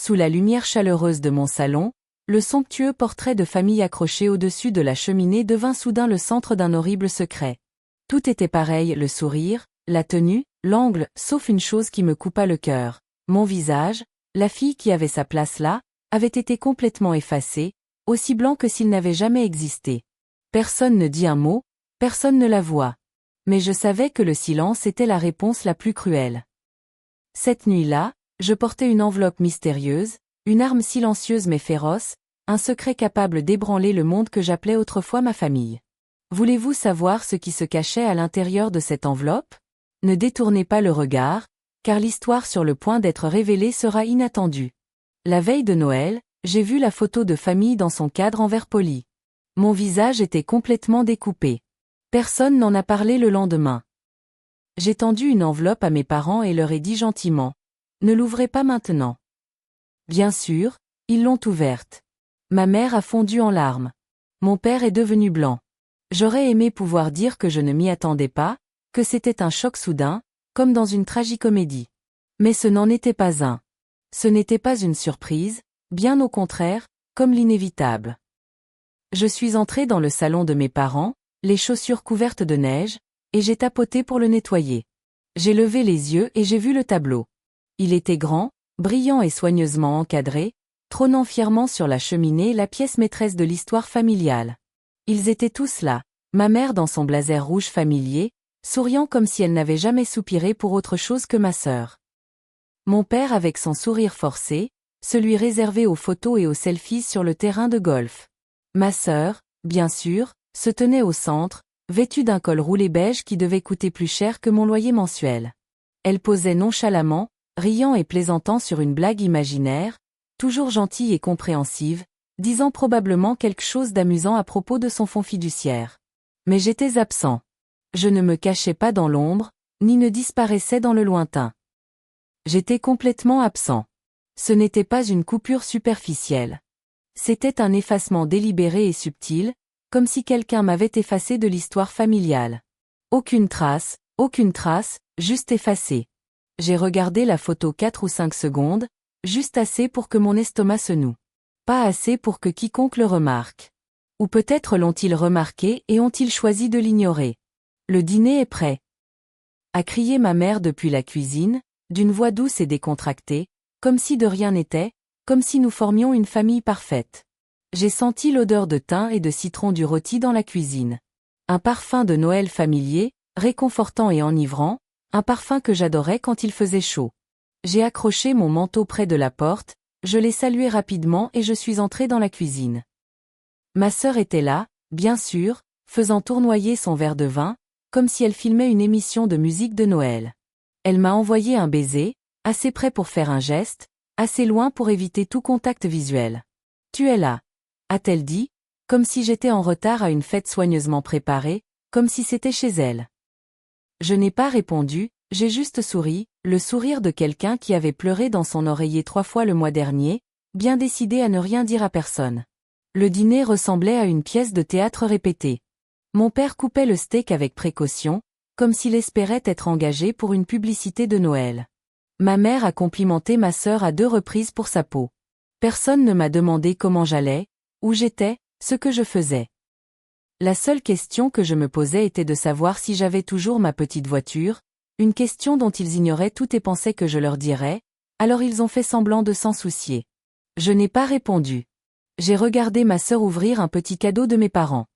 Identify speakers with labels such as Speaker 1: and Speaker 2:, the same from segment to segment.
Speaker 1: Sous la lumière chaleureuse de mon salon, le somptueux portrait de famille accroché au-dessus de la cheminée devint soudain le centre d'un horrible secret. Tout était pareil, le sourire, la tenue, l'angle, sauf une chose qui me coupa le cœur. Mon visage, la fille qui avait sa place là, avait été complètement effacé, aussi blanc que s'il n'avait jamais existé. Personne ne dit un mot, personne ne la voit. Mais je savais que le silence était la réponse la plus cruelle. Cette nuit-là, je portais une enveloppe mystérieuse, une arme silencieuse mais féroce, un secret capable d'ébranler le monde que j'appelais autrefois ma famille. Voulez-vous savoir ce qui se cachait à l'intérieur de cette enveloppe? Ne détournez pas le regard, car l'histoire sur le point d'être révélée sera inattendue. La veille de Noël, j'ai vu la photo de famille dans son cadre en verre poli. Mon visage était complètement découpé. Personne n'en a parlé le lendemain. J'ai tendu une enveloppe à mes parents et leur ai dit gentiment. Ne l'ouvrez pas maintenant. Bien sûr, ils l'ont ouverte. Ma mère a fondu en larmes. Mon père est devenu blanc. J'aurais aimé pouvoir dire que je ne m'y attendais pas, que c'était un choc soudain, comme dans une tragicomédie. Mais ce n'en était pas un. Ce n'était pas une surprise, bien au contraire, comme l'inévitable. Je suis entrée dans le salon de mes parents, les chaussures couvertes de neige, et j'ai tapoté pour le nettoyer. J'ai levé les yeux et j'ai vu le tableau. Il était grand, brillant et soigneusement encadré, trônant fièrement sur la cheminée la pièce maîtresse de l'histoire familiale. Ils étaient tous là, ma mère dans son blazer rouge familier, souriant comme si elle n'avait jamais soupiré pour autre chose que ma sœur. Mon père avec son sourire forcé, celui réservé aux photos et aux selfies sur le terrain de golf. Ma sœur, bien sûr, se tenait au centre, vêtue d'un col roulé beige qui devait coûter plus cher que mon loyer mensuel. Elle posait nonchalamment, riant et plaisantant sur une blague imaginaire, toujours gentille et compréhensive, disant probablement quelque chose d'amusant à propos de son fonds fiduciaire. Mais j'étais absent. Je ne me cachais pas dans l'ombre, ni ne disparaissais dans le lointain. J'étais complètement absent. Ce n'était pas une coupure superficielle. C'était un effacement délibéré et subtil, comme si quelqu'un m'avait effacé de l'histoire familiale. Aucune trace, juste effacée. J'ai regardé la photo 4 ou 5 secondes, juste assez pour que mon estomac se noue. Pas assez pour que quiconque le remarque. Ou peut-être l'ont-ils remarqué et ont-ils choisi de l'ignorer. Le dîner est prêt. A crié ma mère depuis la cuisine, d'une voix douce et décontractée, comme si de rien n'était, comme si nous formions une famille parfaite. J'ai senti l'odeur de thym et de citron du rôti dans la cuisine. Un parfum de Noël familier, réconfortant et enivrant, un parfum que j'adorais quand il faisait chaud. J'ai accroché mon manteau près de la porte, je l'ai salué rapidement et je suis entré dans la cuisine. Ma sœur était là, bien sûr, faisant tournoyer son verre de vin, comme si elle filmait une émission de musique de Noël. Elle m'a envoyé un baiser, assez près pour faire un geste, assez loin pour éviter tout contact visuel. « Tu es là », a-t-elle dit, comme si j'étais en retard à une fête soigneusement préparée, comme si c'était chez elle. Je n'ai pas répondu, j'ai juste souri, le sourire de quelqu'un qui avait pleuré dans son oreiller 3 fois le mois dernier, bien décidé à ne rien dire à personne. Le dîner ressemblait à une pièce de théâtre répétée. Mon père coupait le steak avec précaution, comme s'il espérait être engagé pour une publicité de Noël. Ma mère a complimenté ma sœur à 2 reprises pour sa peau. Personne ne m'a demandé comment j'allais, où j'étais, ce que je faisais. La seule question que je me posais était de savoir si j'avais toujours ma petite voiture, une question dont ils ignoraient tout et pensaient que je leur dirais, alors ils ont fait semblant de s'en soucier. Je n'ai pas répondu. J'ai regardé ma sœur ouvrir un petit cadeau de mes parents.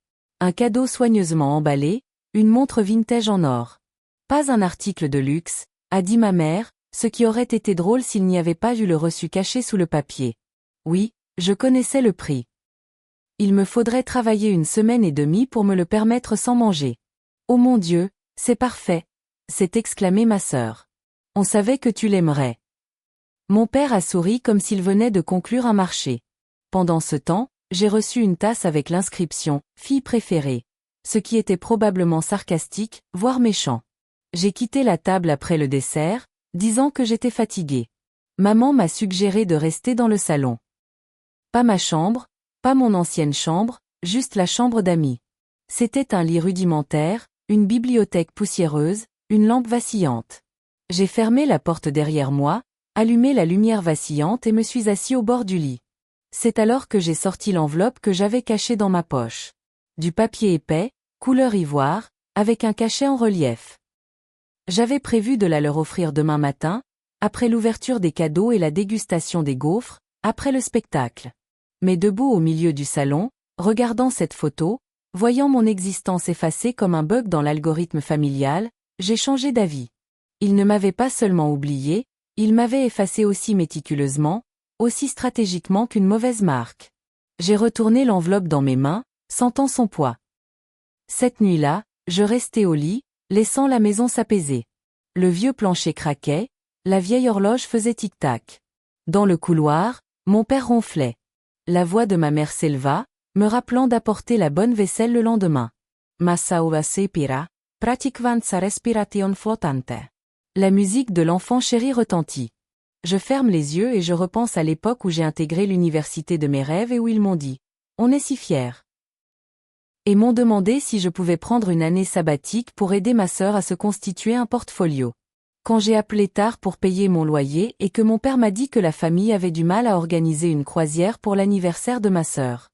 Speaker 1: Un cadeau soigneusement emballé, une montre vintage en or. Pas un article de luxe, a dit ma mère, ce qui aurait été drôle s'il n'y avait pas eu le reçu caché sous le papier. Oui, je connaissais le prix. Il me faudrait travailler 1 semaine et demie pour me le permettre sans manger. Oh mon Dieu, c'est parfait, s'est exclamée ma sœur. On savait que tu l'aimerais. Mon père a souri comme s'il venait de conclure un marché. Pendant ce temps, j'ai reçu une tasse avec l'inscription « Fille préférée », ce qui était probablement sarcastique, voire méchant. J'ai quitté la table après le dessert, disant que j'étais fatiguée. Maman m'a suggéré de rester dans le salon. Pas ma chambre, pas mon ancienne chambre, juste la chambre d'amis. C'était un lit rudimentaire, une bibliothèque poussiéreuse, une lampe vacillante. J'ai fermé la porte derrière moi, allumé la lumière vacillante et me suis assis au bord du lit. C'est alors que j'ai sorti l'enveloppe que j'avais cachée dans ma poche. Du papier épais, couleur ivoire, avec un cachet en relief. J'avais prévu de la leur offrir demain matin, après l'ouverture des cadeaux et la dégustation des gaufres, après le spectacle. Mais debout au milieu du salon, regardant cette photo, voyant mon existence effacée comme un bug dans l'algorithme familial, j'ai changé d'avis. Il ne m'avait pas seulement oublié, il m'avait effacé aussi méticuleusement, aussi stratégiquement qu'une mauvaise marque. J'ai retourné l'enveloppe dans mes mains, sentant son poids. Cette nuit-là, je restais au lit, laissant la maison s'apaiser. Le vieux plancher craquait, la vieille horloge faisait tic-tac. Dans le couloir, mon père ronflait. La voix de ma mère s'éleva, me rappelant d'apporter la bonne vaisselle le lendemain. Massaova sepira, praticvant sa respiration flottante. La musique de l'enfant chéri retentit. Je ferme les yeux et je repense à l'époque où j'ai intégré l'université de mes rêves et où ils m'ont dit « On est si fiers ». Et m'ont demandé si je pouvais prendre une année sabbatique pour aider ma sœur à se constituer un portfolio. Quand j'ai appelé tard pour payer mon loyer et que mon père m'a dit que la famille avait du mal à organiser une croisière pour l'anniversaire de ma sœur.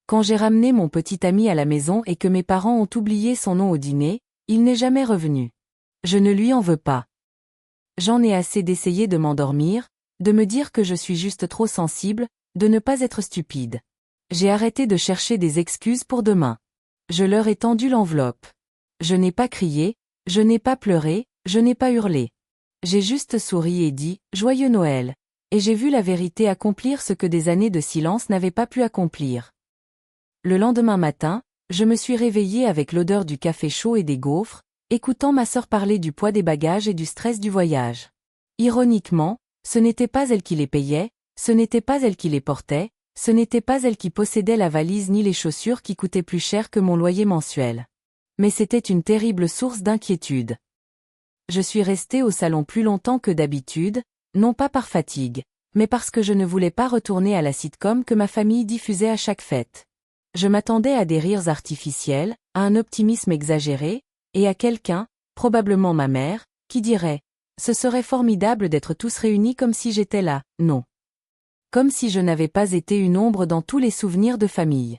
Speaker 1: Quand j'ai ramené mon petit ami à la maison et que mes parents ont oublié son nom au dîner, il n'est jamais revenu. Je ne lui en veux pas. J'en ai assez d'essayer de m'endormir, de me dire que je suis juste trop sensible, de ne pas être stupide. J'ai arrêté de chercher des excuses pour demain. Je leur ai tendu l'enveloppe. Je n'ai pas crié, je n'ai pas pleuré, je n'ai pas hurlé. J'ai juste souri et dit « Joyeux Noël », et j'ai vu la vérité accomplir ce que des années de silence n'avaient pas pu accomplir. Le lendemain matin, je me suis réveillée avec l'odeur du café chaud et des gaufres, écoutant ma sœur parler du poids des bagages et du stress du voyage. Ironiquement, ce n'était pas elle qui les payait, ce n'était pas elle qui les portait, ce n'était pas elle qui possédait la valise ni les chaussures qui coûtaient plus cher que mon loyer mensuel. Mais c'était une terrible source d'inquiétude. Je suis restée au salon plus longtemps que d'habitude, non pas par fatigue, mais parce que je ne voulais pas retourner à la sitcom que ma famille diffusait à chaque fête. Je m'attendais à des rires artificiels, à un optimisme exagéré, et à quelqu'un, probablement ma mère, qui dirait « Ce serait formidable d'être tous réunis comme si j'étais là, non. » Comme si je n'avais pas été une ombre dans tous les souvenirs de famille.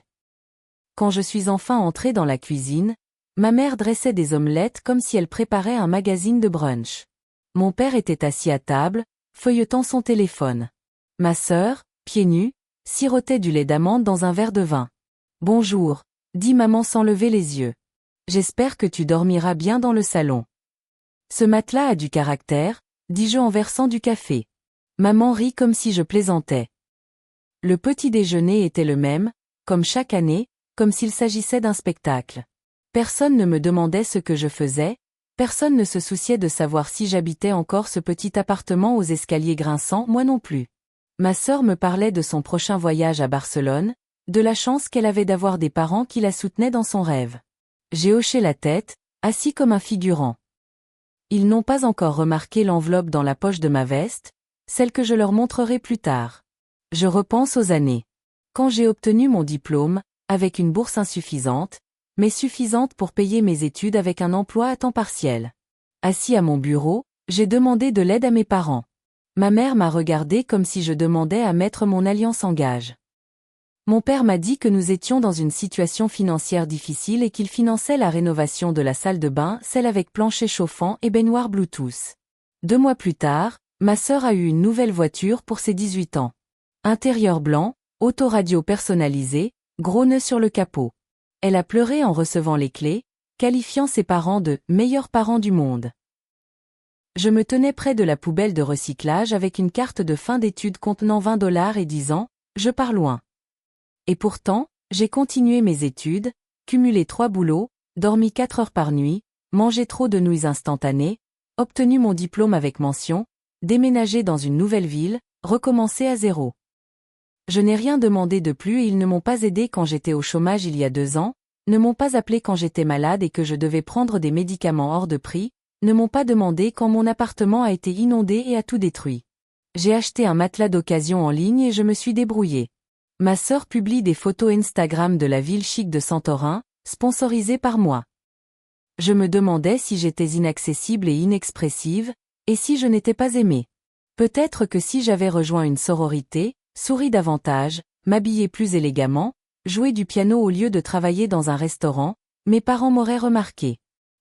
Speaker 1: Quand je suis enfin entrée dans la cuisine, ma mère dressait des omelettes comme si elle préparait un magazine de brunch. Mon père était assis à table, feuilletant son téléphone. Ma sœur, pieds nus, sirotait du lait d'amande dans un verre de vin. « Bonjour », dit maman sans lever les yeux. « J'espère que tu dormiras bien dans le salon. » Ce matelas a du caractère, dis-je en versant du café. Maman rit comme si je plaisantais. Le petit déjeuner était le même, comme chaque année, comme s'il s'agissait d'un spectacle. Personne ne me demandait ce que je faisais, personne ne se souciait de savoir si j'habitais encore ce petit appartement aux escaliers grinçants, moi non plus. Ma sœur me parlait de son prochain voyage à Barcelone, de la chance qu'elle avait d'avoir des parents qui la soutenaient dans son rêve. J'ai hoché la tête, assis comme un figurant. Ils n'ont pas encore remarqué l'enveloppe dans la poche de ma veste, celle que je leur montrerai plus tard. Je repense aux années. Quand j'ai obtenu mon diplôme, avec une bourse insuffisante, mais suffisante pour payer mes études avec un emploi à temps partiel. Assis à mon bureau, j'ai demandé de l'aide à mes parents. Ma mère m'a regardé comme si je demandais à mettre mon alliance en gage. Mon père m'a dit que nous étions dans une situation financière difficile et qu'il finançait la rénovation de la salle de bain, celle avec plancher chauffant et baignoire Bluetooth. 2 mois plus tard, ma sœur a eu une nouvelle voiture pour ses 18 ans. Intérieur blanc, autoradio personnalisé, gros nœud sur le capot. Elle a pleuré en recevant les clés, qualifiant ses parents de « meilleurs parents du monde ». Je me tenais près de la poubelle de recyclage avec une carte de fin d'études contenant $20 et disant « Je pars loin ». Et pourtant, j'ai continué mes études, cumulé 3 boulots, dormi 4 heures par nuit, mangé trop de nouilles instantanées, obtenu mon diplôme avec mention, déménagé dans une nouvelle ville, recommencé à zéro. Je n'ai rien demandé de plus et ils ne m'ont pas aidé quand j'étais au chômage il y a 2 ans, ne m'ont pas appelé quand j'étais malade et que je devais prendre des médicaments hors de prix, ne m'ont pas demandé quand mon appartement a été inondé et a tout détruit. J'ai acheté un matelas d'occasion en ligne et je me suis débrouillée. Ma sœur publie des photos Instagram de la ville chic de Santorin, sponsorisée par moi. Je me demandais si j'étais inaccessible et inexpressive, et si je n'étais pas aimée. Peut-être que si j'avais rejoint une sororité, souri davantage, m'habillé plus élégamment, joué du piano au lieu de travailler dans un restaurant, mes parents m'auraient remarqué.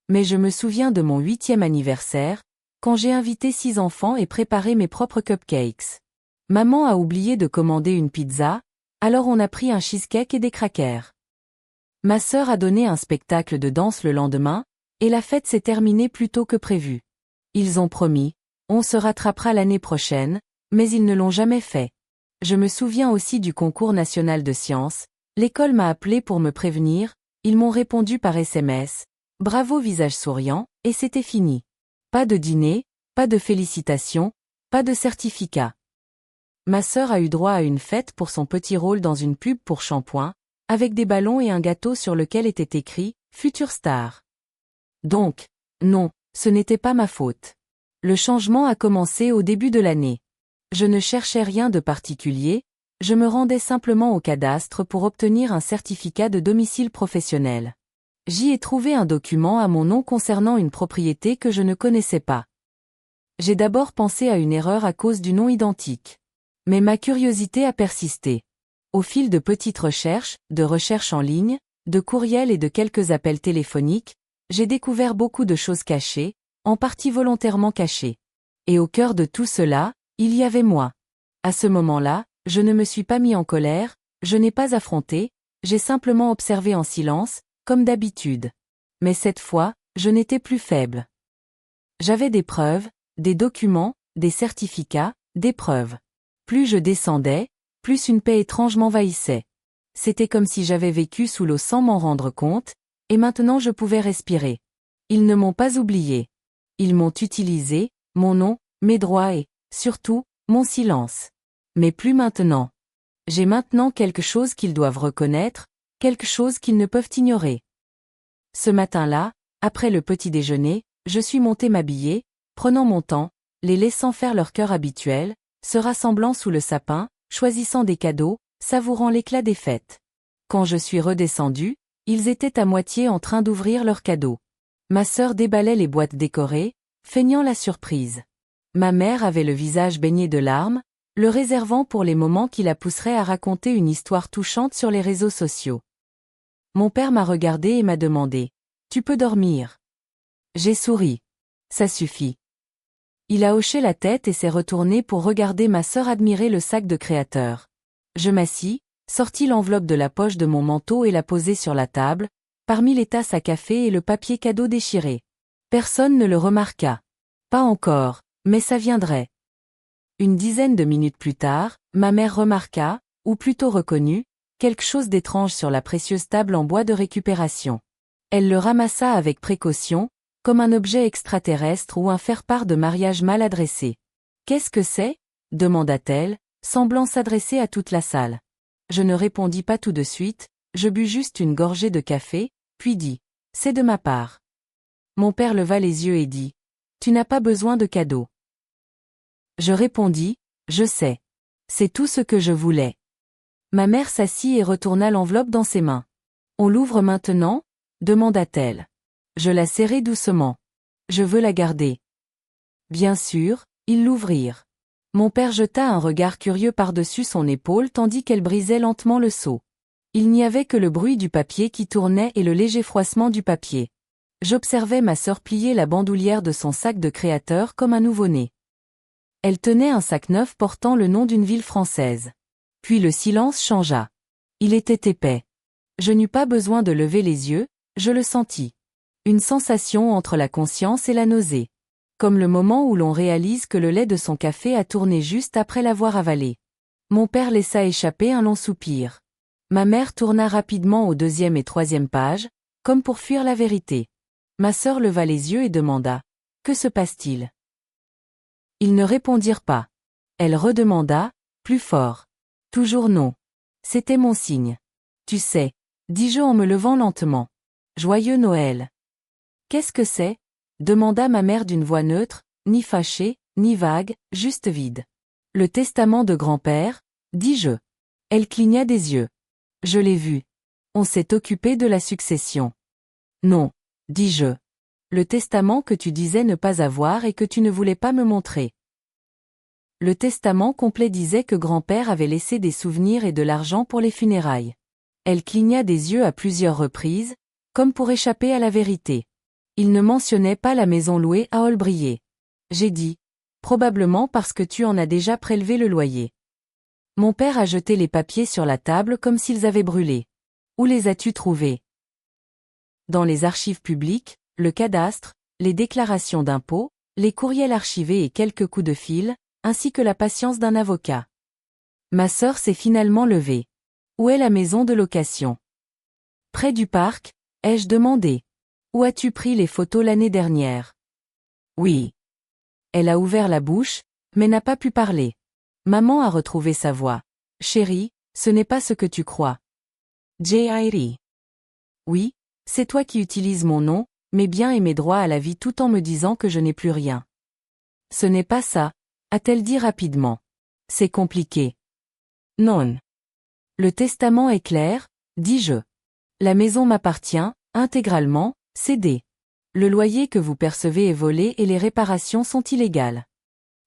Speaker 1: Mais je me souviens de mon 8e anniversaire, quand j'ai invité 6 enfants et préparé mes propres cupcakes. Maman a oublié de commander une pizza, alors on a pris un cheesecake et des crackers. Ma sœur a donné un spectacle de danse le lendemain, et la fête s'est terminée plus tôt que prévu. Ils ont promis, on se rattrapera l'année prochaine, mais ils ne l'ont jamais fait. Je me souviens aussi du concours national de sciences, l'école m'a appelé pour me prévenir, ils m'ont répondu par SMS, bravo visage souriant, et c'était fini. Pas de dîner, pas de félicitations, pas de certificat. Ma sœur a eu droit à une fête pour son petit rôle dans une pub pour shampoing, avec des ballons et un gâteau sur lequel était écrit « Future star ». Donc, non, ce n'était pas ma faute. Le changement a commencé au début de l'année. Je ne cherchais rien de particulier, je me rendais simplement au cadastre pour obtenir un certificat de domicile professionnel. J'y ai trouvé un document à mon nom concernant une propriété que je ne connaissais pas. J'ai d'abord pensé à une erreur à cause du nom identique. Mais ma curiosité a persisté. Au fil de petites recherches, de recherches en ligne, de courriels et de quelques appels téléphoniques, j'ai découvert beaucoup de choses cachées, en partie volontairement cachées. Et au cœur de tout cela, il y avait moi. À ce moment-là, je ne me suis pas mis en colère, je n'ai pas affronté, j'ai simplement observé en silence, comme d'habitude. Mais cette fois, je n'étais plus faible. J'avais des preuves, des documents, des certificats, des preuves. Plus je descendais, plus une paix étrange m'envahissait. C'était comme si j'avais vécu sous l'eau sans m'en rendre compte, et maintenant je pouvais respirer. Ils ne m'ont pas oublié. Ils m'ont utilisé, mon nom, mes droits et, surtout, mon silence. Mais plus maintenant. J'ai maintenant quelque chose qu'ils doivent reconnaître, quelque chose qu'ils ne peuvent ignorer. Ce matin-là, après le petit déjeuner, je suis montée m'habiller, prenant mon temps, les laissant faire leur cœur habituel, se rassemblant sous le sapin, choisissant des cadeaux, savourant l'éclat des fêtes. Quand je suis redescendue, ils étaient à moitié en train d'ouvrir leurs cadeaux. Ma sœur déballait les boîtes décorées, feignant la surprise. Ma mère avait le visage baigné de larmes, le réservant pour les moments qui la pousseraient à raconter une histoire touchante sur les réseaux sociaux. Mon père m'a regardé et m'a demandé « Tu peux dormir ?» J'ai souri. Ça suffit. Il a hoché la tête et s'est retourné pour regarder ma sœur admirer le sac de créateur. Je m'assis, sortis l'enveloppe de la poche de mon manteau et la posai sur la table, parmi les tasses à café et le papier cadeau déchiré. Personne ne le remarqua. Pas encore, mais ça viendrait. Une dizaine de minutes plus tard, ma mère remarqua, ou plutôt reconnut, quelque chose d'étrange sur la précieuse table en bois de récupération. Elle le ramassa avec précaution, comme un objet extraterrestre ou un faire-part de mariage mal adressé. « Qu'est-ce que c'est » demanda-t-elle, semblant s'adresser à toute la salle. Je ne répondis pas tout de suite, je bus juste une gorgée de café, puis dis « C'est de ma part ». Mon père leva les yeux et dit « Tu n'as pas besoin de cadeau ». Je répondis « Je sais. C'est tout ce que je voulais ». Ma mère s'assit et retourna l'enveloppe dans ses mains. « On l'ouvre maintenant » demanda-t-elle. Je la serrai doucement. Je veux la garder. Bien sûr, ils l'ouvrirent. Mon père jeta un regard curieux par-dessus son épaule tandis qu'elle brisait lentement le seau. Il n'y avait que le bruit du papier qui tournait et le léger froissement du papier. J'observais ma sœur plier la bandoulière de son sac de créateur comme un nouveau-né. Elle tenait un sac neuf portant le nom d'une ville française. Puis le silence changea. Il était épais. Je n'eus pas besoin de lever les yeux, je le sentis. Une sensation entre la conscience et la nausée. Comme le moment où l'on réalise que le lait de son café a tourné juste après l'avoir avalé. Mon père laissa échapper un long soupir. Ma mère tourna rapidement aux 2e et 3e pages, comme pour fuir la vérité. Ma sœur leva les yeux et demanda « Que se passe-t-il » Ils ne répondirent pas. Elle redemanda, plus fort. Toujours non. C'était mon signe. Tu sais, dis-je en me levant lentement. Joyeux Noël. Qu'est-ce que c'est demanda ma mère d'une voix neutre, ni fâchée, ni vague, juste vide. Le testament de grand-père, dis-je. Elle cligna des yeux. Je l'ai vu. On s'est occupé de la succession. Non, dis-je. Le testament que tu disais ne pas avoir et que tu ne voulais pas me montrer. Le testament complet disait que grand-père avait laissé des souvenirs et de l'argent pour les funérailles. Elle cligna des yeux à plusieurs reprises, comme pour échapper à la vérité. Il ne mentionnait pas la maison louée à Olbrier. J'ai dit. Probablement parce que tu en as déjà prélevé le loyer. Mon père a jeté les papiers sur la table comme s'ils avaient brûlé. Où les as-tu trouvés? Dans les archives publiques, le cadastre, les déclarations d'impôts, les courriels archivés et quelques coups de fil, ainsi que la patience d'un avocat. Ma sœur s'est finalement levée. Où est la maison de location? Près du parc, ai-je demandé. Où as-tu pris les photos l'année dernière? Oui. Elle a ouvert la bouche, mais n'a pas pu parler. Maman a retrouvé sa voix. Chérie, ce n'est pas ce que tu crois. Jairi. Oui, c'est toi qui utilises mon nom, mes biens et mes droits à la vie tout en me disant que je n'ai plus rien. Ce n'est pas ça, a-t-elle dit rapidement. C'est compliqué. Non. Le testament est clair, dis-je. La maison m'appartient, intégralement, cédée. Le loyer que vous percevez est volé et les réparations sont illégales.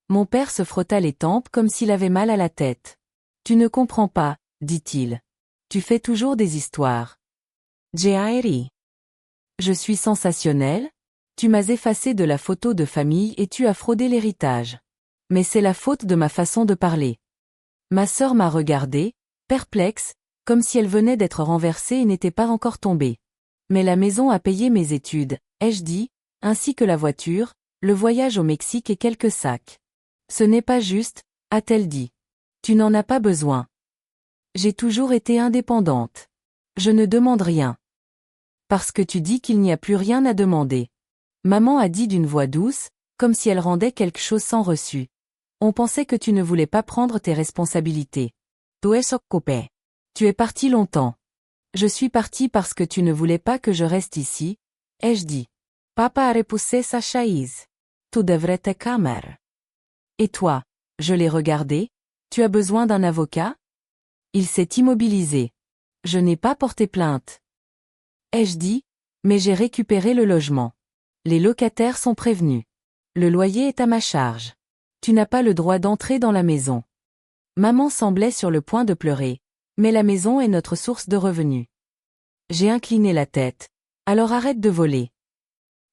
Speaker 1: Mon père se frotta les tempes comme s'il avait mal à la tête. Tu ne comprends pas, dit-il. Tu fais toujours des histoires. Jairi. Je suis sensationnel? Tu m'as effacé de la photo de famille et tu as fraudé l'héritage. Mais c'est la faute de ma façon de parler. Ma sœur m'a regardé, perplexe, comme si elle venait d'être renversée et n'était pas encore tombée. Mais la maison a payé mes études, ai-je dit, ainsi que la voiture, le voyage au Mexique et quelques sacs. Ce n'est pas juste, a-t-elle dit. Tu n'en as pas besoin. J'ai toujours été indépendante. Je ne demande rien. Parce que tu dis qu'il n'y a plus rien à demander. Maman a dit d'une voix douce, comme si elle rendait quelque chose sans reçu. On pensait que tu ne voulais pas prendre tes responsabilités. Tu es occupé. Tu es parti longtemps. Je suis partie parce que tu ne voulais pas que je reste ici, ai-je dit. Papa a repoussé sa chaise. Tu devrais te calmer. Et toi, je l'ai regardé, tu as besoin d'un avocat? Il s'est immobilisé. Je n'ai pas porté plainte. Ai-je dit, mais j'ai récupéré le logement. Les locataires sont prévenus. Le loyer est à ma charge. Tu n'as pas le droit d'entrer dans la maison. Maman semblait sur le point de pleurer, mais la maison est notre source de revenus. J'ai incliné la tête. Alors arrête de voler.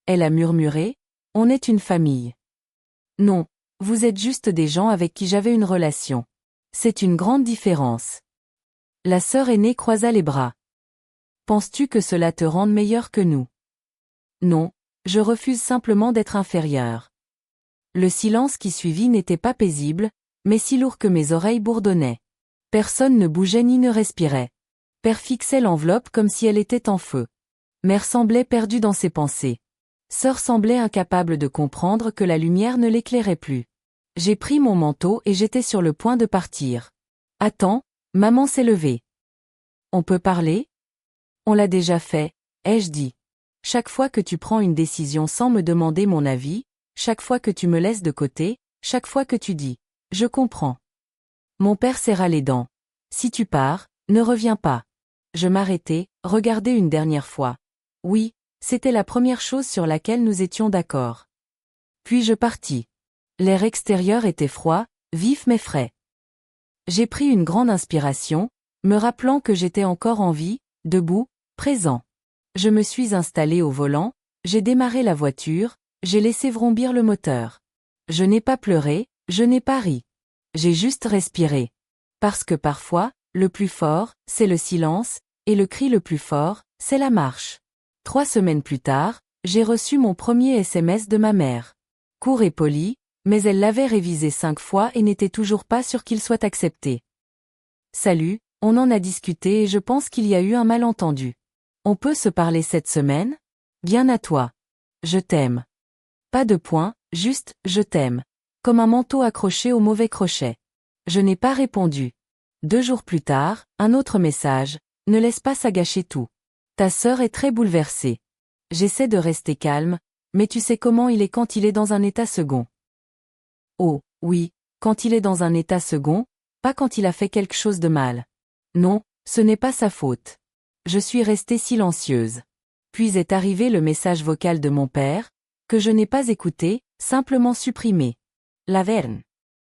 Speaker 1: Elle a murmuré, on est une famille. Non, vous êtes juste des gens avec qui j'avais une relation. C'est une grande différence. La sœur aînée croisa les bras. Penses-tu que cela te rende meilleur que nous? Non, je refuse simplement d'être inférieure. Le silence qui suivit n'était pas paisible, mais si lourd que mes oreilles bourdonnaient. Personne ne bougeait ni ne respirait. Père fixait l'enveloppe comme si elle était en feu. Mère semblait perdue dans ses pensées. Sœur semblait incapable de comprendre que la lumière ne l'éclairait plus. J'ai pris mon manteau et j'étais sur le point de partir. Attends, maman s'est levée. On peut parler? On l'a déjà fait, ai-je dit. Chaque fois que tu prends une décision sans me demander mon avis, chaque fois que tu me laisses de côté, chaque fois que tu dis « Je comprends ». Mon père serra les dents. Si tu pars, ne reviens pas. Je m'arrêtai, regardai une dernière fois. Oui, c'était la première chose sur laquelle nous étions d'accord. Puis je partis. L'air extérieur était froid, vif mais frais. J'ai pris une grande inspiration, me rappelant que j'étais encore en vie, debout, présent. Je me suis installé au volant, j'ai démarré la voiture, j'ai laissé vrombir le moteur. Je n'ai pas pleuré, je n'ai pas ri. J'ai juste respiré. Parce que parfois, le plus fort, c'est le silence, et le cri le plus fort, c'est la marche. 3 semaines plus tard, j'ai reçu mon premier SMS de ma mère. Court et poli, mais elle l'avait révisé 5 fois et n'était toujours pas sûre qu'il soit accepté. Salut, on en a discuté et je pense qu'il y a eu un malentendu. On peut se parler cette semaine? Bien à toi. Je t'aime. Pas de point, juste « je t'aime ». Comme un manteau accroché au mauvais crochet. Je n'ai pas répondu. 2 jours plus tard, un autre message, ne laisse pas s'agâcher tout. Ta sœur est très bouleversée. J'essaie de rester calme, mais tu sais comment il est quand il est dans un état second. Oh, oui, quand il est dans un état second, pas quand il a fait quelque chose de mal. Non, ce n'est pas sa faute. Je suis restée silencieuse. Puis est arrivé le message vocal de mon père, que je n'ai pas écouté, simplement supprimé. Laverne.